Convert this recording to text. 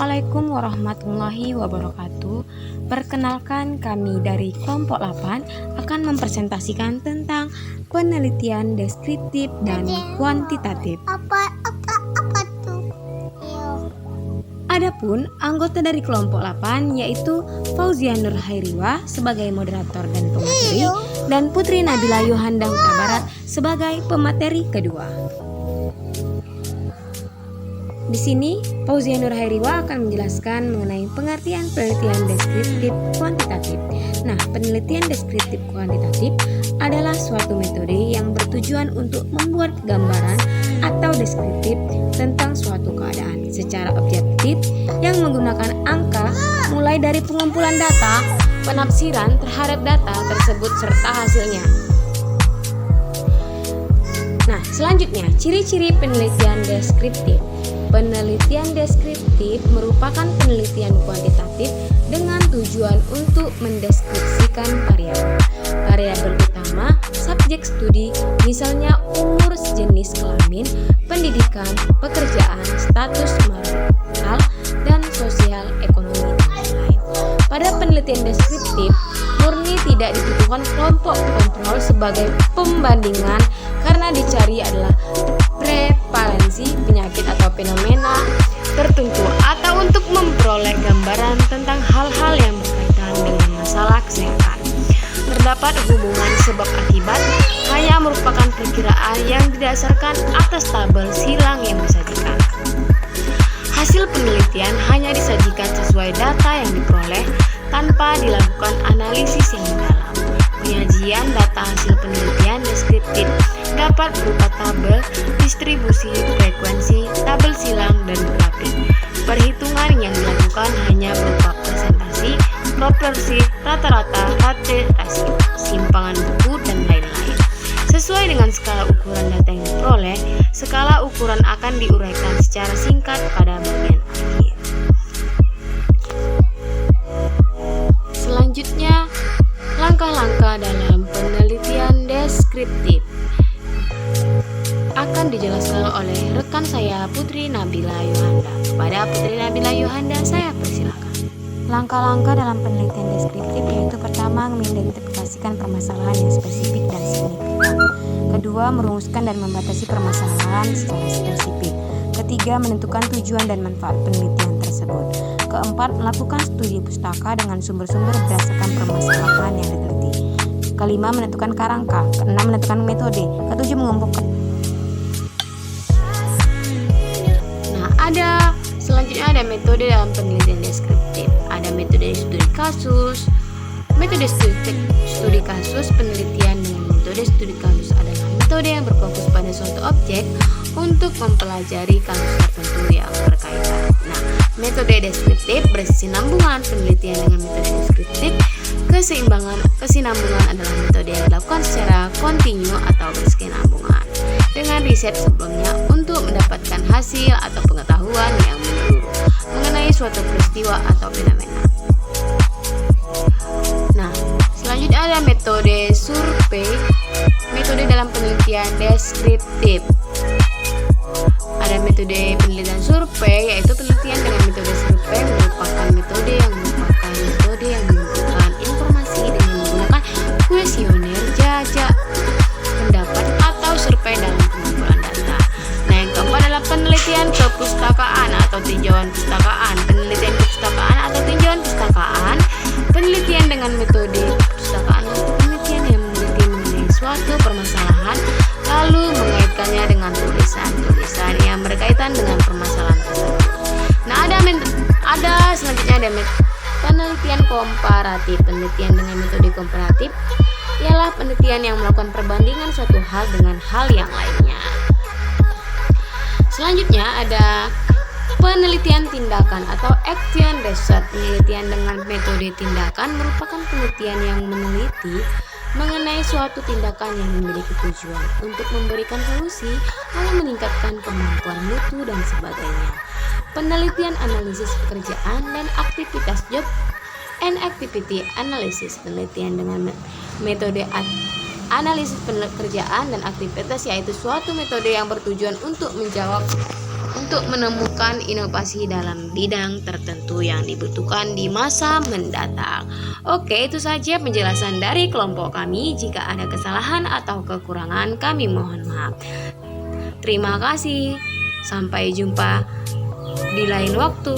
Assalamualaikum warahmatullahi wabarakatuh. Perkenalkan, kami dari kelompok 8 akan mempresentasikan tentang penelitian deskriptif dan kuantitatif. Apa tuh? Adapun anggota dari kelompok 8 yaitu Fauzia Nur Hairiwa sebagai moderator dan pemateri, dan Putri Nabila Yohanda Huta Barat sebagai pemateri kedua. Di sini, Fauzia Nur Hairiwa akan menjelaskan mengenai pengertian penelitian deskriptif kuantitatif. Nah, penelitian deskriptif kuantitatif adalah suatu metode yang bertujuan untuk membuat gambaran atau deskriptif tentang suatu keadaan secara objektif yang menggunakan angka, mulai dari pengumpulan data, penafsiran terhadap data tersebut serta hasilnya. Nah, selanjutnya, ciri-ciri penelitian deskriptif. Penelitian deskriptif merupakan penelitian kuantitatif dengan tujuan untuk mendeskripsikan variabel. Variabel utama subjek studi, misalnya umur, jenis kelamin, pendidikan, pekerjaan, status marital, dan sosial ekonomi lain. Pada penelitian deskriptif, murni tidak dibutuhkan kelompok kontrol sebagai pembandingan karena dicari adalah prevalensi penyakit atau fenomena tertentu atau untuk memperoleh gambaran tentang hal-hal yang berkaitan dengan masalah kesehatan. Terdapat hubungan sebab akibat hanya merupakan perkiraan yang didasarkan atas tabel silang yang disajikan. Hasil penelitian hanya disajikan sesuai data yang diperoleh tanpa dilakukan analisis yang mendalam. Penyajian data hasil penelitian deskriptif dapat berupa tabel, distribusi, frekuensi, tabel silang, dan grafik. Perhitungan yang dilakukan hanya berupa presentasi, proporsi, rata-rata, rate, rasio, simpangan buku, dan lain-lain. Sesuai dengan skala ukuran data yang diperoleh, skala ukuran akan diuraikan secara singkat pada bagian akhir. Selanjutnya, langkah-langkah dalam penelitian deskriptif akan dijelaskan oleh rekan saya Putri Nabila Yohanda. Kepada Putri Nabila Yohanda saya persilakan. Langkah-langkah dalam penelitian deskriptif yaitu pertama, mengidentifikasikan permasalahan yang spesifik dan signifikan. Kedua, merumuskan dan membatasi permasalahan secara spesifik. Ketiga, menentukan tujuan dan manfaat penelitian tersebut. Keempat, melakukan studi pustaka dengan sumber-sumber berdasarkan permasalahan yang diteliti. Kelima, menentukan kerangka. Keenam, menentukan metode. Ketujuh, mengumpulkan. Selanjutnya ada metode dalam penelitian deskriptif. Ada metode studi kasus. Metode studi kasus penelitian dengan metode studi kasus adalah metode yang berfokus pada suatu objek untuk mempelajari kasus tertentu yang berkaitan. Nah, metode deskriptif berkesinambungan. Penelitian dengan metode deskriptif kesinambungan adalah metode yang dilakukan secara kontinu atau berkesinambungan dengan riset sebelumnya untuk mendapatkan hasil atau pengetahuan yang menyeluruh mengenai suatu peristiwa atau fenomena. Nah, selanjutnya ada metode survei. Metode dalam penelitian deskriptif. Ada metode penelitian survei, yaitu penelitian dengan metode survei merupakan metode yang mengumpulkan informasi dengan menggunakan kuesioner, jajak pendapat, atau survei dalam pengumpulan data. Nah, yang keempat adalah penelitian kepustakaan atau tinjauan pustakaan. Penelitian kepustakaan atau tinjauan pustakaan, penelitian dengan metode kepustakaan atau penelitian yang meneliti mengenai suatu permasalahan lalu mengaitkannya dengan tulisan-tulisan yang berkaitan dengan permasalahan tersebut. Nah, selanjutnya ada penelitian komparatif. Penelitian dengan metode komparatif ialah penelitian yang melakukan perbandingan suatu hal dengan hal yang lainnya. Selanjutnya ada penelitian tindakan atau action research. Penelitian dengan metode tindakan merupakan penelitian yang meneliti mengenai suatu tindakan yang memiliki tujuan untuk memberikan solusi atau meningkatkan kemampuan mutu dan sebagainya. Penelitian analisis pekerjaan dan aktivitas job and activity analysis. Penelitian dengan metode analisis pekerjaan dan aktivitas yaitu suatu metode yang bertujuan untuk menjawab untuk menemukan inovasi dalam bidang tertentu yang dibutuhkan di masa mendatang. Oke, itu saja penjelasan dari kelompok kami. Jika ada kesalahan atau kekurangan, kami mohon maaf. Terima kasih. Sampai jumpa di lain waktu.